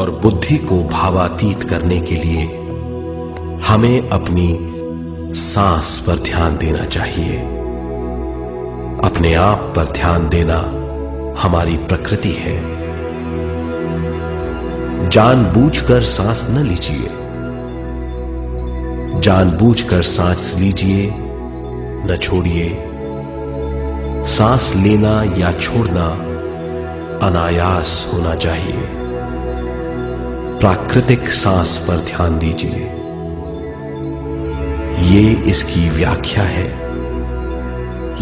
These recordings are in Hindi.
और बुद्धि को भावातीत करने के लिए हमें अपनी सांस पर ध्यान देना चाहिए। अपने आप पर ध्यान देना हमारी प्रकृति है। जानबूझकर सांस न लीजिए। जानबूझकर सांस लीजिए, न छोड़िए। सांस लेना या छोड़ना अनायास होना चाहिए। प्राकृतिक सांस पर ध्यान दीजिए। ये इसकी व्याख्या है,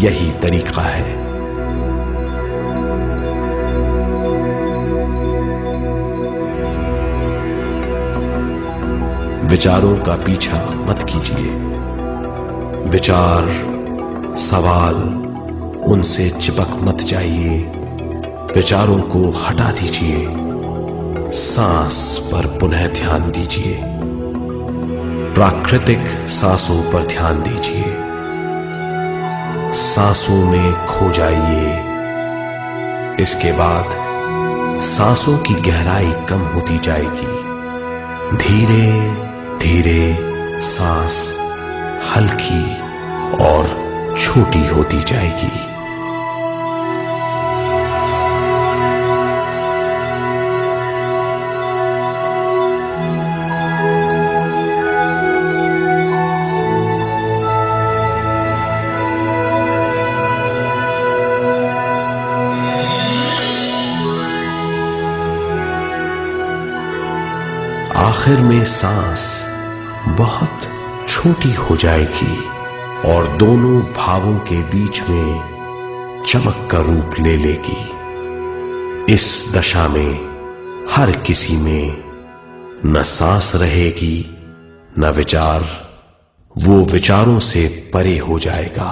यही तरीका है। विचारों का पीछा मत कीजिए। विचार, सवाल, उनसे चिपक मत जाइए। विचारों को हटा दीजिए। सांस पर पुनः ध्यान दीजिए। प्राकृतिक सांसों पर ध्यान दीजिए। सांसों में खो जाइए। इसके बाद सांसों की गहराई कम होती जाएगी। धीरे धीरे सांस हल्की और छोटी होती जाएगी। आखिर में सांस बहुत छोटी हो जाएगी और दोनों भावों के बीच में चमक का रूप ले लेगी। इस दशा में हर किसी में न सांस रहेगी न विचार। वो विचारों से परे हो जाएगा।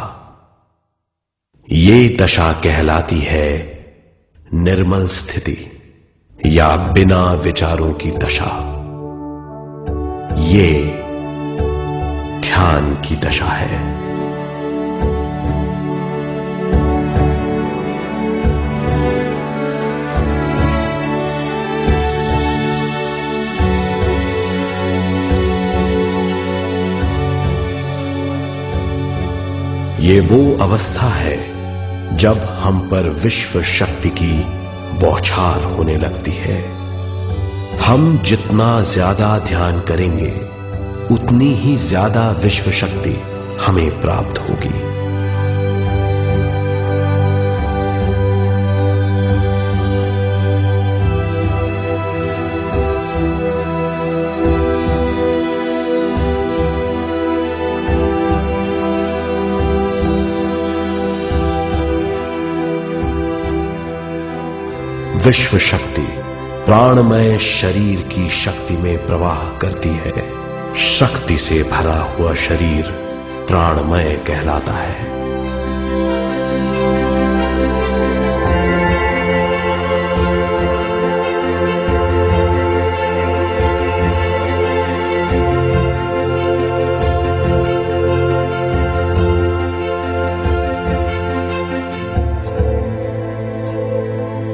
ये दशा कहलाती है निर्मल स्थिति या बिना विचारों की दशा। ये ध्यान की दशा है। ये वो अवस्था है जब हम पर विश्व शक्ति की बौछार होने लगती है। हम जितना ज्यादा ध्यान करेंगे उतनी ही ज्यादा विश्व शक्ति हमें प्राप्त होगी। विश्व शक्ति प्राणमय शरीर की शक्ति में प्रवाह करती है। शक्ति से भरा हुआ शरीर प्राणमय कहलाता है।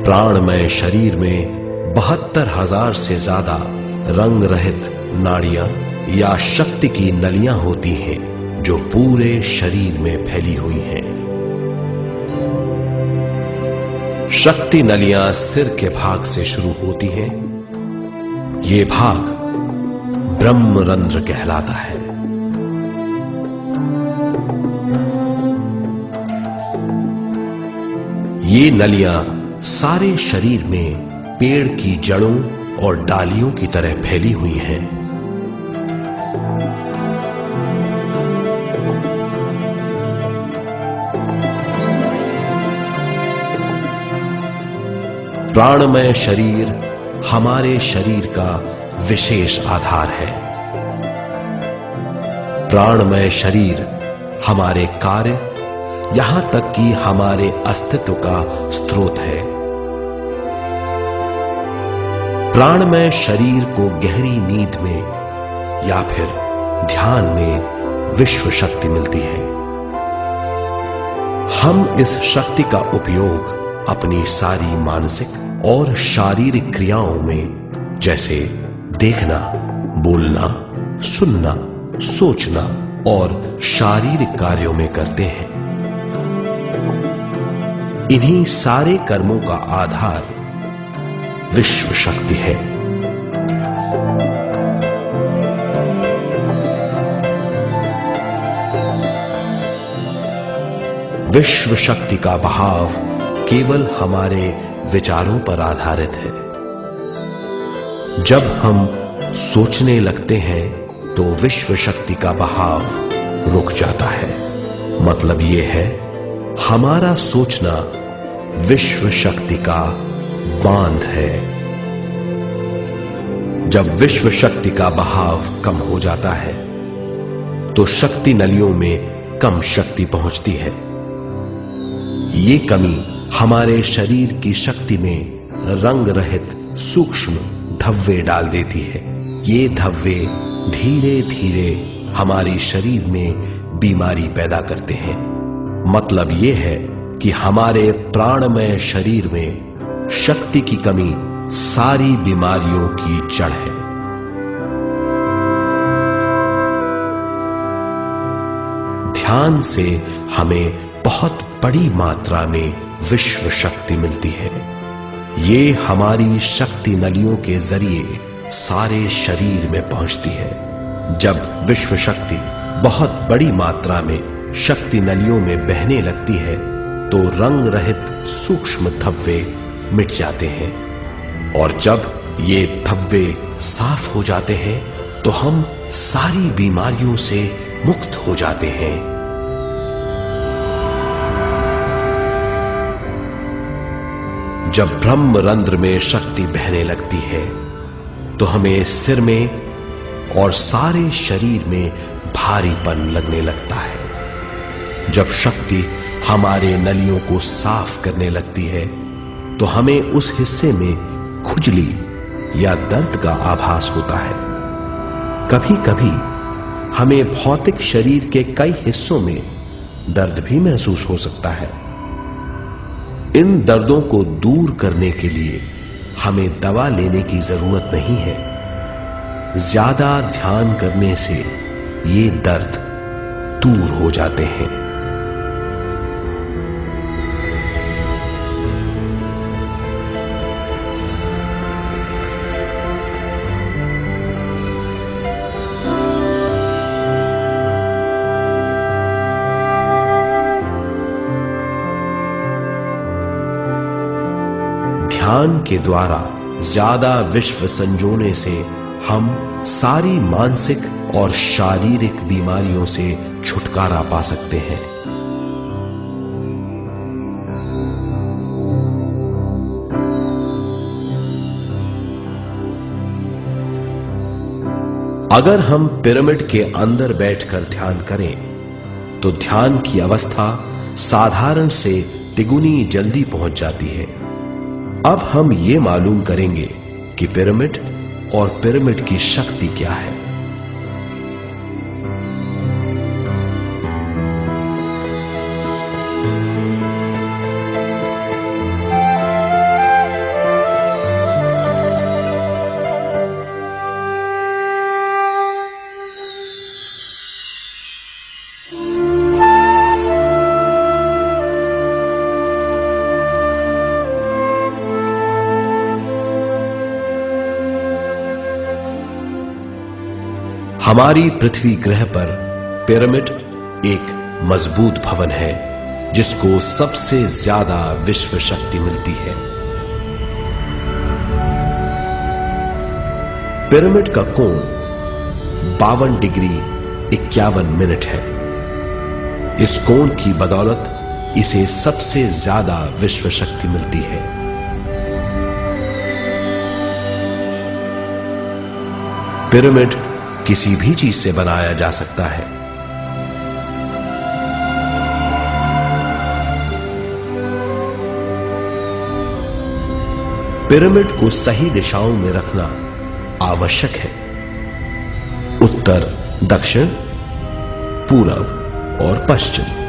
प्राणमय शरीर में 72,000 से ज्यादा रंग रहित नाड़ियां या शक्ति की नलियां होती हैं जो पूरे शरीर में फैली हुई हैं। शक्ति नलियां सिर के भाग से शुरू होती हैं। ये भाग ब्रह्मरंध्र कहलाता है। ये नलियां सारे शरीर में पेड़ की जड़ों और डालियों की तरह फैली हुई हैं। प्राणमय शरीर हमारे शरीर का विशेष आधार है। प्राणमय शरीर हमारे कार्य, यहां तक कि हमारे अस्तित्व का स्रोत है। प्राणमय शरीर को गहरी नींद में या फिर ध्यान में विश्व शक्ति मिलती है। हम इस शक्ति का उपयोग अपनी सारी मानसिक और शारीरिक क्रियाओं में जैसे देखना, बोलना, सुनना, सोचना और शारीरिक कार्यों में करते हैं। इन्हीं सारे कर्मों का आधार विश्व शक्ति है। विश्व शक्ति का बहाव केवल हमारे विचारों पर आधारित है। जब हम सोचने लगते हैं तो विश्व शक्ति का बहाव रुक जाता है। मतलब यह है, हमारा सोचना विश्व शक्ति का बांध है। जब विश्व शक्ति का बहाव कम हो जाता है तो शक्ति नलियों में कम शक्ति पहुंचती है। ये कमी हमारे शरीर की शक्ति में रंग रहित सूक्ष्म धब्बे डाल देती है। ये धब्बे धीरे धीरे हमारे शरीर में बीमारी पैदा करते हैं। मतलब यह है कि हमारे प्राणमय शरीर में शक्ति की कमी सारी बीमारियों की जड़ है। ध्यान से हमें बहुत बड़ी मात्रा में विश्व शक्ति मिलती है। ये हमारी शक्ति नलियों के जरिए सारे शरीर में पहुंचती है। जब विश्व शक्ति बहुत बड़ी मात्रा में शक्ति नलियों में बहने लगती है तो रंग रहित सूक्ष्म धब्बे मिट जाते हैं, और जब ये धब्बे साफ हो जाते हैं तो हम सारी बीमारियों से मुक्त हो जाते हैं। जब ब्रह्म रंध्र में शक्ति बहने लगती है तो हमें सिर में और सारे शरीर में भारीपन लगने लगता है। जब शक्ति हमारे नलियों को साफ करने लगती है तो हमें उस हिस्से में खुजली या दर्द का आभास होता है। कभी कभी हमें भौतिक शरीर के कई हिस्सों में दर्द भी महसूस हो सकता है। इन दर्दों को दूर करने के लिए हमें दवा लेने की जरूरत नहीं है। ज्यादा ध्यान करने से ये दर्द दूर हो जाते हैं। ध्यान के द्वारा ज्यादा विश्व संजोने से हम सारी मानसिक और शारीरिक बीमारियों से छुटकारा पा सकते हैं। अगर हम पिरामिड के अंदर बैठकर ध्यान करें तो ध्यान की अवस्था साधारण से तिगुनी जल्दी पहुंच जाती है। अब हम ये मालूम करेंगे कि पिरामिड और पिरामिड की शक्ति क्या है। हमारी पृथ्वी ग्रह पर पिरामिड एक मजबूत भवन है जिसको सबसे ज्यादा विश्व शक्ति मिलती है। पिरामिड का कोण 52 डिग्री 51 मिनट है। इस कोण की बदौलत इसे सबसे ज्यादा विश्व शक्ति मिलती है। पिरामिड किसी भी चीज से बनाया जा सकता है। पिरामिड को सही दिशाओं में रखना आवश्यक है। उत्तर, दक्षिण, पूरब और पश्चिम।